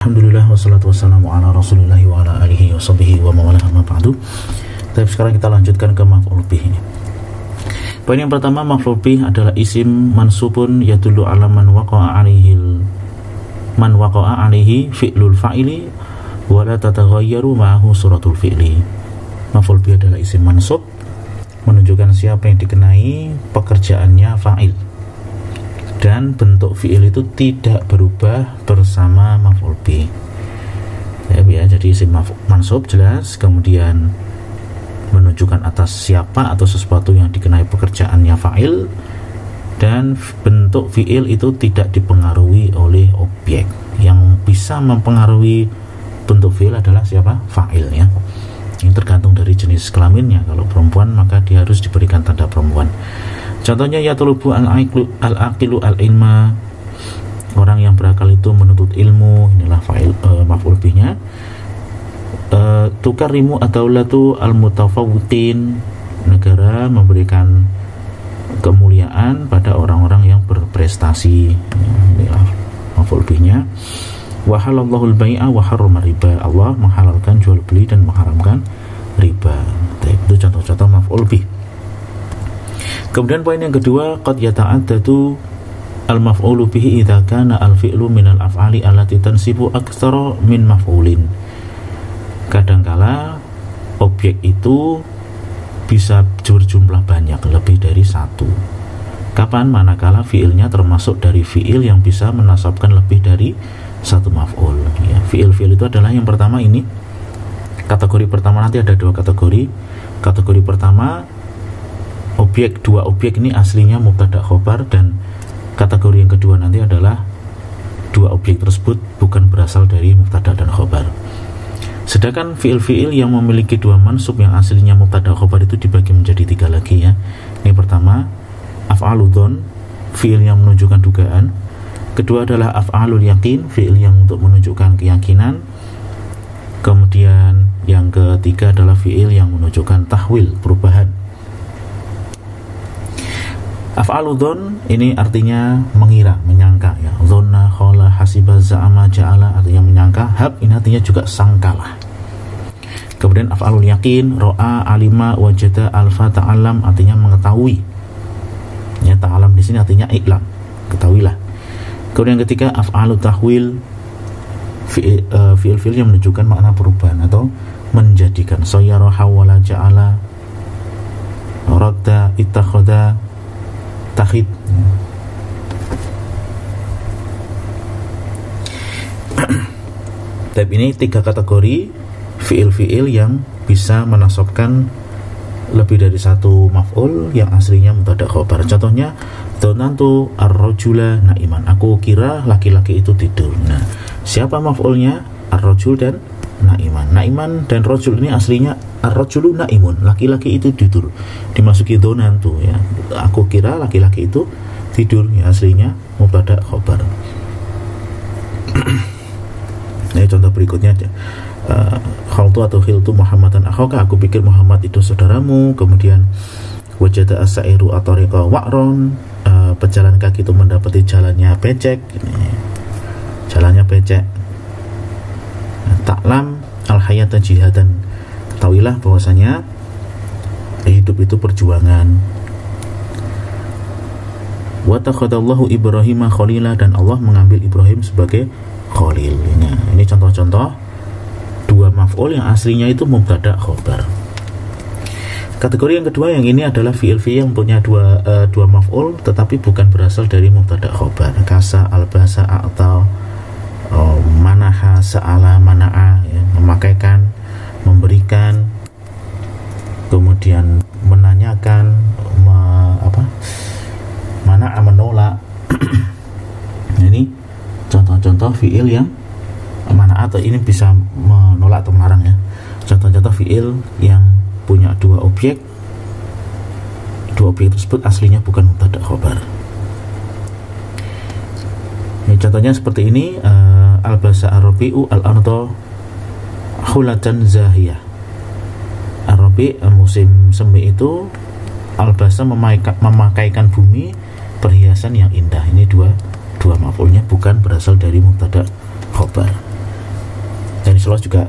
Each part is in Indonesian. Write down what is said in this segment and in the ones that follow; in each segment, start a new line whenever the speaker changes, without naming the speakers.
Alhamdulillah wassalatu wassalamu ala Rasulillah wa ala alihi wa sahbihi wa mawalah amma ba'du. Tapi sekarang kita lanjutkan ke maf'ul bih ini. Poin yang pertama, maf'ul bih adalah isim mansubun yadullu ala man waqa'a alaihi fi'lul fa'ili wa la tataghayyaru ma'ahu suratul fi'li. Maf'ul bih adalah isim mansub menunjukkan siapa yang dikenai pekerjaannya fa'il, dan bentuk fi'il itu tidak berubah bersama maf'ul bih. Ya, jadi isim mansub jelas, kemudian menunjukkan atas siapa atau sesuatu yang dikenai pekerjaannya fa'il, dan bentuk fi'il itu tidak dipengaruhi oleh objek. Yang bisa mempengaruhi bentuk fi'il adalah siapa? Fa'il, ya. Ini tergantung dari jenis kelaminnya. Kalau perempuan maka dia harus diberikan tanda perempuan. Contohnya yatlubu al-aqilu al-ilma, orang yang berakal itu menuntut ilmu, inilah fa'il maf'ul bihnya. Tukarimu ad-daulatu al-mutafawwitin, negara memberikan kemuliaan pada orang-orang yang berprestasi, inilah maf'ul bihnya. Wa halallahu al-bai'a wa harrama riba, Allah menghalalkan jual beli dan mengharamkan riba. Itu contoh-contoh maf'ul bih. Kemudian poin yang kedua, qad yata'addadu al-maf'ulu bihi idza kana al-fi'lu min al-af'ali allati tansibu aktsara min maf'ulin. Kadangkala objek itu bisa berjumlah banyak, lebih dari satu. Kapan? Manakala fi'ilnya termasuk dari fi'il yang bisa menasabkan lebih dari satu maf'ul, ya. Fi'il itu adalah yang pertama ini. Kategori pertama, nanti ada dua kategori. Kategori pertama, dua objek ini aslinya mubtada khobar, dan kategori yang kedua nanti adalah dua objek tersebut bukan berasal dari mubtada dan khobar. Sedangkan fi'il yang memiliki dua mansub yang aslinya mubtada khobar itu dibagi menjadi tiga lagi, ya. Ini pertama, af'aludhon, fi'il yang menunjukkan dugaan. Kedua adalah af'alul yakin, fi'il yang untuk menunjukkan keyakinan. Kemudian yang ketiga adalah fi'il yang menunjukkan tahwil, perubahan. Af'aludhon ini artinya mengira, menyangka, ya. Dhonna, khola, hasiba, za'ama, ja'ala artinya menyangka. Hab ini artinya juga sangkalah. Kemudian af'alul yakin, ro'a, alima, wajada, alfa, ta'alam artinya mengetahui. Ya, ta'alam di sini artinya iklam, ketahuilah. Kemudian yang ketiga af'alut tahwil, fi'il yang menunjukkan makna perubahan atau menjadikan. Sayyara, hawala, ja'ala, radda, ittakhadha, takhid. Tapi ini tiga kategori fi'il yang bisa menasabkan lebih dari satu maf'ul yang aslinya mubtada khobar. Contohnya, dzanantu ar-rajula na'iman, aku kira laki-laki itu tidur. Nah, siapa maf'ulnya? Ar-rajul dan na'iman. Na'iman dan rajul ini aslinya ar-rajulu na'imun, laki-laki itu tidur. Dimasuki dzanantu, ya. Aku kira laki-laki itu tidur, ya, aslinya mubtada khobar. Nah, contoh berikutnya aja. Khaltu atau khiltu Muhammadan akhaka, aku pikir Muhammad itu saudaramu. Kemudian wajada as-sa'iru at-tariqa wa'ron, pejalan kaki itu mendapati jalannya becek, jalannya becek. Ta'lam al-hayata jihadan, ketahuilah bahwasanya hidup itu perjuangan. Wa takhadallahu Ibrahim khalila, dan Allah mengambil Ibrahim sebagai khalil. Ini contoh-contoh dua maf'ul yang aslinya itu mubtada khobar. Kategori yang kedua yang ini adalah fi'il yang punya dua maf'ul tetapi bukan berasal dari mubtada khobar. Kasa, albasa, atau manaha, sa'ala, mana'a, ya, memakaikan, memberikan, kemudian menanyakan, mana'a, menolak. Ini contoh-contoh fi'il yang mana, atau ini bisa menolak atau melarang, ya. Contoh-contoh fi'il yang punya dua objek tersebut aslinya bukan mubtada khobar. Ini contohnya seperti ini, albasa ar-rabi'u al-ardo khulatan zahiyah. Ar-rabi', musim semi itu, albasa memakaikan bumi perhiasan yang indah. Ini dua maf'ulnya bukan berasal dari mubtada khobar. insya Allah juga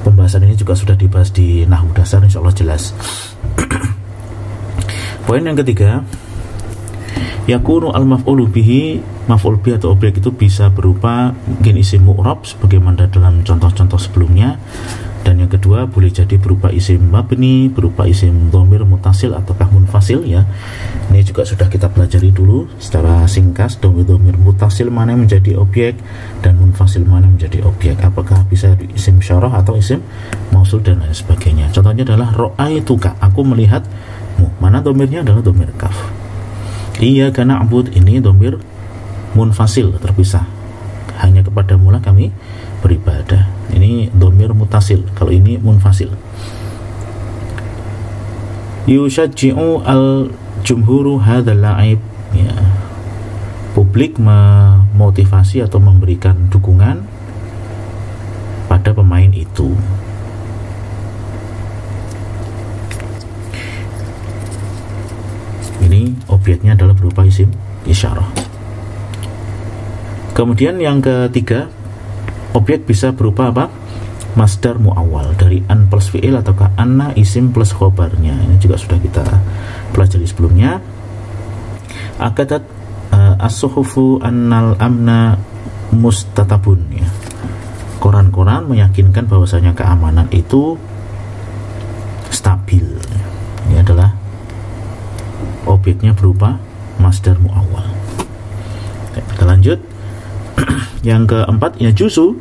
pembahasan ini juga sudah dibahas di nahwu dasar, insya Allah jelas. Poin yang ketiga, yakunu al-maf'ulu bihi, maf'ul bihi atau objek itu bisa berupa mungkin isim mu'rab sebagaimana dalam contoh-contoh sebelumnya, dan yang kedua boleh jadi berupa isim mabni, berupa isim dhamir mutasil ataukah munfasil ya. Ini juga sudah kita pelajari dulu secara singkat, dhamir mutasil mana yang menjadi objek dan munfasil mana yang menjadi objek, apakah bisa isim syarah atau isim mausul dan lain sebagainya. Contohnya adalah ra'aituka, aku melihatmu, mana dhamirnya adalah dhamir kaf. Iyyaka na'bud, ini dhamir munfasil terpisah, hanya kepadamu lah kami beribadah, ini dhamir mutasil, kalau ini munfasil. Yushajji'u al-jumhuru hadzal la'ib, ya, publik memotivasi atau memberikan dukungan pada pemain itu. Ini objeknya adalah berupa isim isyarah. Kemudian yang ketiga, objek bisa berupa apa? Masdar muawwal, dari an plus fi'il ataukah anna isim plus khobarnya. Ini juga sudah kita pelajari sebelumnya. Akadat as-suhufu annal amna mustatabun, ya. Koran-koran meyakinkan bahwasanya keamanan itu stabil. Ini adalah objeknya berupa masdar muawwal. Kita lanjut. Yang keempat, ya juzu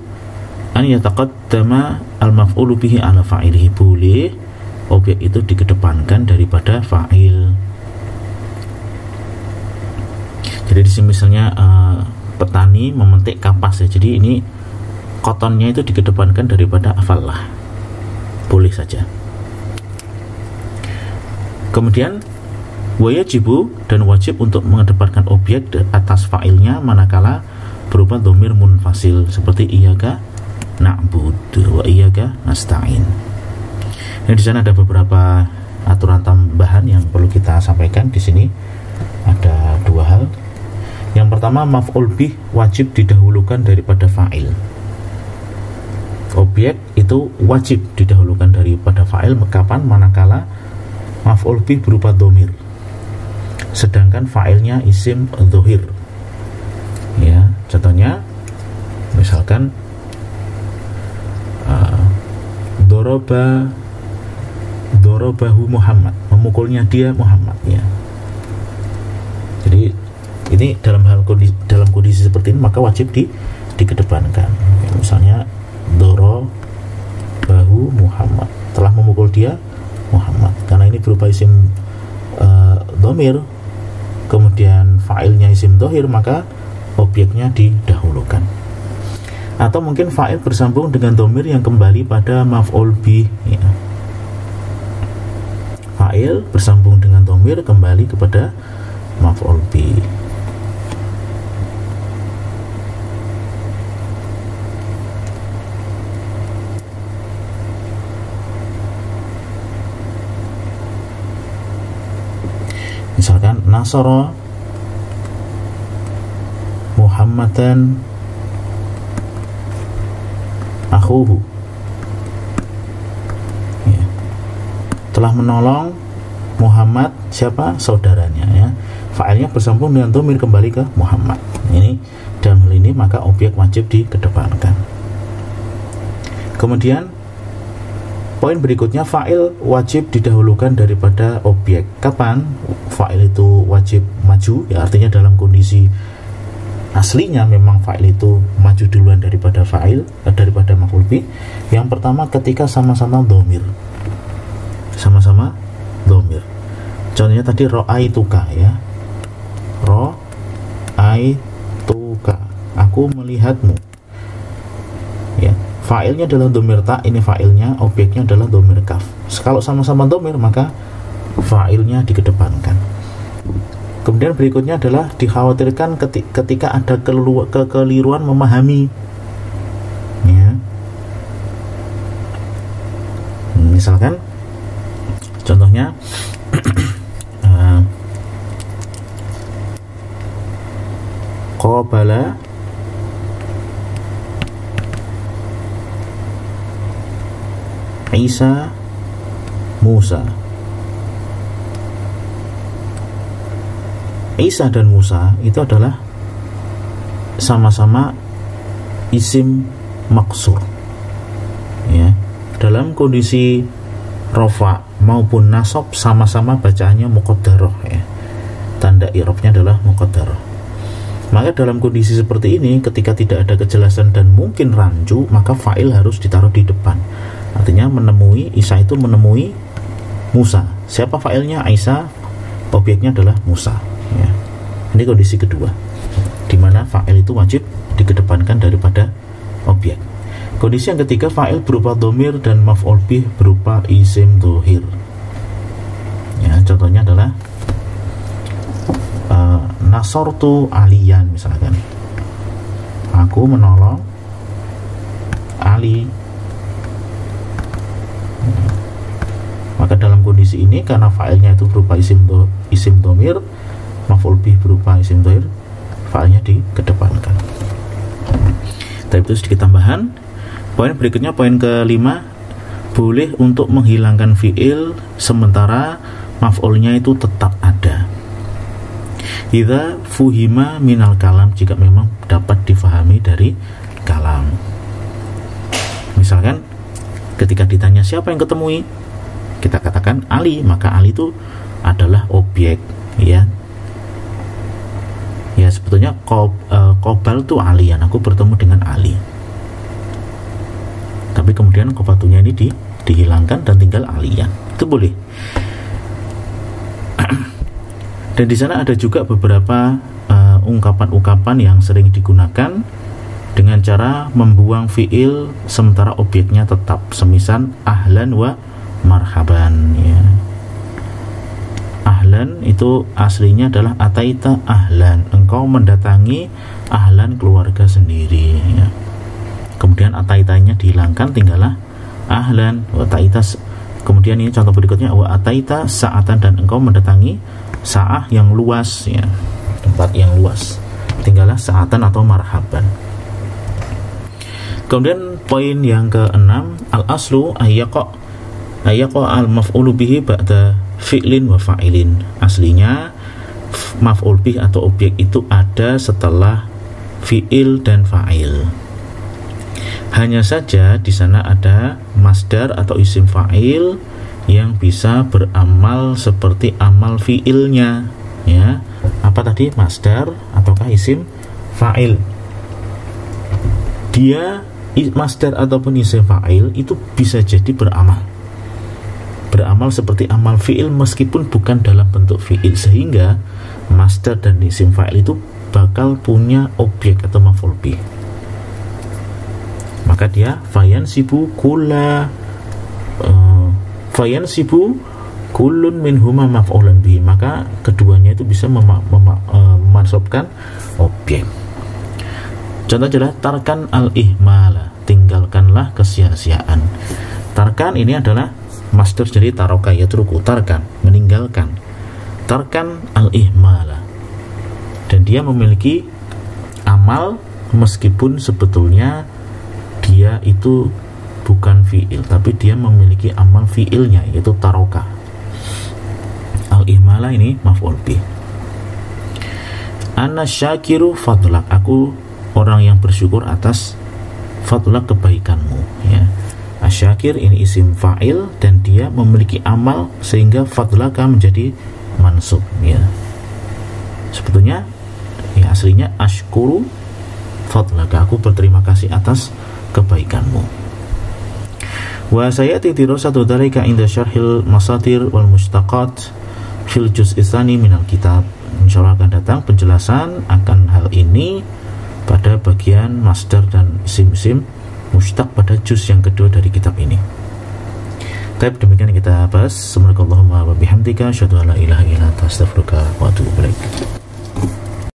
an yataqaddama al-maf'ulu bihi ala fa'ilihi, boleh objek itu dikedepankan daripada fa'il. Jadi di sini misalnya petani memetik kapas ya, jadi ini kotonnya itu dikedepankan daripada afallah, boleh saja. Kemudian wajibu, dan wajib untuk mengedepankan objek atas fa'ilnya manakala berupa dhamir munfasil seperti iyyaka na'bud wa iyyaka nasta'in. Nah, di sana ada beberapa aturan tambahan yang perlu kita sampaikan di sini. Ada dua hal. Yang pertama, maf'ul bih wajib didahulukan daripada fa'il. Objek itu wajib didahulukan daripada fa'il kapan? Manakala maf'ul bih berupa dhamir, sedangkan fa'ilnya isim dhohir. Ya, contohnya misalkan dorobahu Muhammad, memukulnya dia Muhammad, ya. Jadi ini dalam kondisi seperti ini maka wajib dikedepankan. Ya, misalnya dorobahu Muhammad, telah memukul dia Muhammad, karena ini berupa isim dhamir, kemudian fa'ilnya isim dhohir, maka objeknya didahulukan. Atau mungkin fa'il bersambung dengan dhamir yang kembali pada maf'ul bih, ya. Fa'il bersambung dengan dhamir kembali kepada maf'ul bih. Misalkan nasara Muhammadan akhuhu, ya, telah menolong Muhammad siapa? Saudaranya, ya. Fa'ilnya bersambung dengan dhamir kembali ke Muhammad. Ini dalam hal ini maka objek wajib dikedepankan. Kemudian poin berikutnya, fa'il wajib didahulukan daripada objek. Kapan fa'il itu wajib maju? Ya, artinya dalam kondisi aslinya memang fa'il itu maju duluan daripada fa'il, daripada maf'ul bih. Yang pertama ketika sama-sama dhamir. Sama-sama dhamir. Contohnya tadi ra'aituka, ya. Ra'aituka, aku melihatmu. Ya, fa'ilnya adalah dhamir ta, ini fa'ilnya, objeknya adalah dhamir kaf. Kalau sama-sama dhamir maka fa'ilnya dikedepankan. Kemudian berikutnya adalah dikhawatirkan ketika ada kekeliruan memahami, ya. Misalkan contohnya qabala Isa, Musa. Isa dan Musa itu adalah sama-sama isim maksur, ya. Dalam kondisi rofa maupun nasab sama-sama bacaannya muqaddarah, ya. Tanda i'rabnya adalah muqaddarah. Maka dalam kondisi seperti ini, ketika tidak ada kejelasan dan mungkin rancu, maka fa'il harus ditaruh di depan. Artinya menemui, Isa itu menemui Musa. Siapa fa'ilnya? Isa, objeknya adalah Musa, ya. Ini kondisi kedua, di mana fa'il itu wajib dikedepankan daripada objek. Kondisi yang ketiga, fa'il berupa dhamir dan maf'ul bih berupa isim dhohir. Ya, contohnya adalah nasortu aliyan, misalkan aku menolong Ali. Maka dalam kondisi ini, karena fa'ilnya itu berupa isim dhamir, maf'ul bih berupa isim dhohir, fa'ilnya dikedepankan. Tapi itu sedikit tambahan. Poin berikutnya, poin kelima, boleh untuk menghilangkan fi'il sementara maf'ulnya itu tetap ada. Idza fuhima minal kalam, jika memang dapat difahami dari kalam. Misalkan ketika ditanya siapa yang ketemui, kita katakan Ali, maka Ali itu adalah objek, ya. Ya, sebetulnya qobal itu alian, aku bertemu dengan Ali. Tapi kemudian qobatunya ini dihilangkan dan tinggal alian. Itu boleh. Dan di sana ada juga beberapa ungkapan-ungkapan yang sering digunakan dengan cara membuang fiil sementara objeknya tetap, semisal ahlan wa marhaban, ya. Ahlan itu aslinya adalah ataita ahlan, engkau mendatangi ahlan, keluarga sendiri, ya. Kemudian ataitanya dihilangkan, tinggallah ahlan wa taita. Kemudian ini contoh berikutnya, wa ataita sa'atan, dan engkau mendatangi sa'ah yang luas, ya, tempat yang luas, tinggallah sa'atan atau marhaban. Kemudian poin yang keenam, al-aslu ayyaqa al-maf'ulu bihi ba'da fi'lin wa fa'ilin. Aslinya maf'ul bih atau objek itu ada setelah fi'il dan fa'il. Hanya saja di sana ada masdar atau isim fa'il yang bisa beramal seperti amal fi'ilnya, ya. Apa tadi? Masdar ataukah isim fa'il? Dia masdar ataupun isim fa'il itu bisa jadi beramal seperti amal fi'il meskipun bukan dalam bentuk fi'il, sehingga masdar dan isim fa'il itu bakal punya objek atau maf'ul bih. Maka dia fayansibu kullun minhuma maf'ulan bihi, maka keduanya itu bisa memansubkan objek. Contoh adalah tarkan al-ihmala, tinggalkanlah kesia-siaan. Tarkan ini adalah masdar dari taroka, yatruku, tarkan, meninggalkan. Tarkan al-ihmala, dan dia memiliki amal meskipun sebetulnya dia itu bukan fi'il, tapi dia memiliki amal fi'ilnya, yaitu taroka. Al-ihmala ini maf'ul bih. Ana syakiru fadlak, aku orang yang bersyukur atas fadlak, kebaikanmu, ya. Asyakir ini isim fa'il dan dia memiliki amal sehingga fadlaka menjadi mansub, ya. Sebetulnya ya aslinya ashkuru fadlaka, aku berterima kasih atas kebaikanmu. Wa sayati dirasatu dzalika inda syarhil masadir wal mustaqat fil juz' tsani minal kitab. Insyaallah akan datang penjelasan akan hal ini pada bagian masdar dan isim-isim mustaq pada juz yang kedua dari kitab ini. Tapi demikian kita bahas. Subhanakallahumma wa bihamdika asyhadu an la ilaha illa anta astaghfiruka wa atubu ilaik.